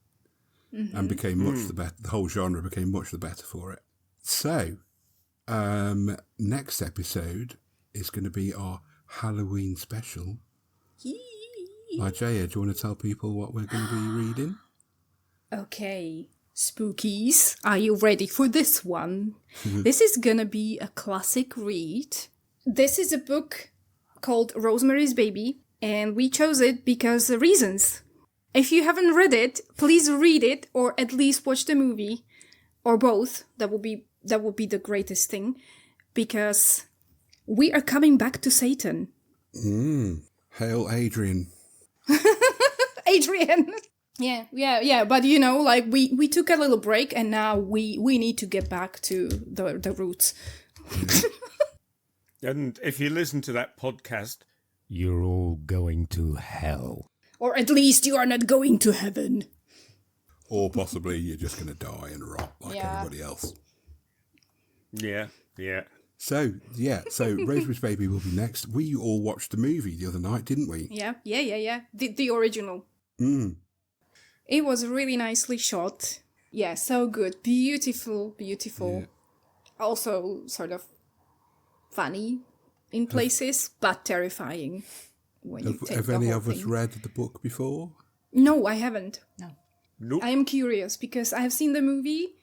and became much the better. The whole genre became much the better for it. So, next episode is going to be our Halloween special. Ligeia, do you want to tell people what we're going to be reading? Okay. Spookies, are you ready for this one? This is gonna be a classic read. This is a book called Rosemary's Baby, and we chose it because of reasons. If you haven't read it, please read it, or at least watch the movie, or both. That would be the greatest thing, because we are coming back to Satan. Hail Adrian. Adrian! Yeah. But we took a little break and now we need to get back to the roots. And if you listen to that podcast, You're all going to hell. Or at least you are not going to heaven. Or possibly you're just going to die and rot like everybody else. Yeah. Oh. So Rosemary's Baby will be next. We all watched the movie the other night, didn't we? Yeah. The original. It was really nicely shot. Yeah, so good. Beautiful. Yeah. Also sort of funny in places, but terrifying when you take Have the any whole of us thing. read the book before? No, I haven't. No. Nope. I am curious because I have seen the movie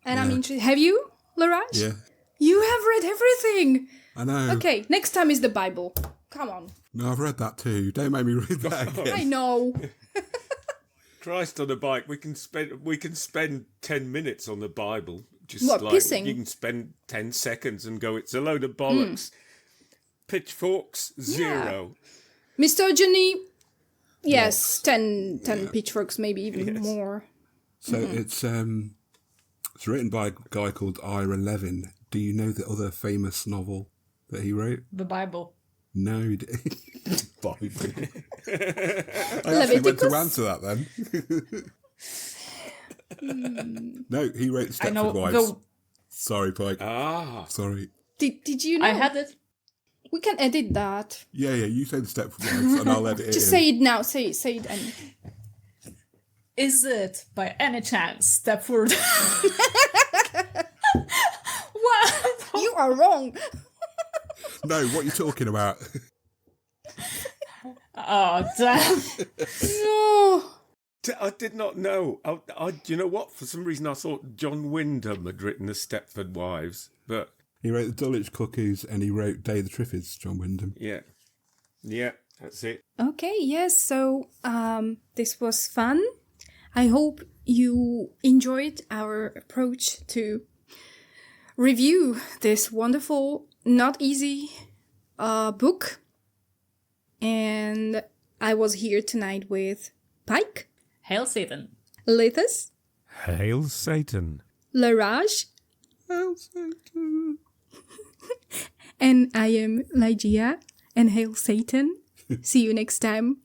and I'm interested. Have you, Leraje? Yeah. You have read everything! I know. Okay, next time is the Bible. Come on. No, I've read that too. Don't make me read that again. I know. Christ on a bike, we can spend 10 minutes on the Bible. Just What, like pissing? you can spend 10 seconds and go, it's a load of bollocks. Pitchforks, 0. Misogyny, yes, 10 pitchforks, maybe even more. So it's written by a guy called Ira Levin. Do you know the other famous novel that he wrote? The Bible. No, he did. Bible. I actually went to answer that then. No, he wrote the I know. Stepford Wives. Sorry, Pike. Sorry. Did you know? I had it. We can edit that. Yeah, you say the Stepford Wives and I'll edit it Just in. say it now. Say it. And Is it by any chance Stepford? What? you are wrong. No, what are you talking about? Oh, damn. No. I did not know. You know what? For some reason, I thought John Wyndham had written the Stepford Wives, but He wrote the Dulwich Cuckoos and he wrote Day of the Triffids, John Wyndham. yeah, that's it. Okay, yes. So this was fun. I hope you enjoyed our approach to review this wonderful, not easy book. And I was here tonight with Pike, Hail Satan. Lithos, Hail Satan. Leraje, Hail Satan. and I am Ligeia, and hail Satan. See you next time.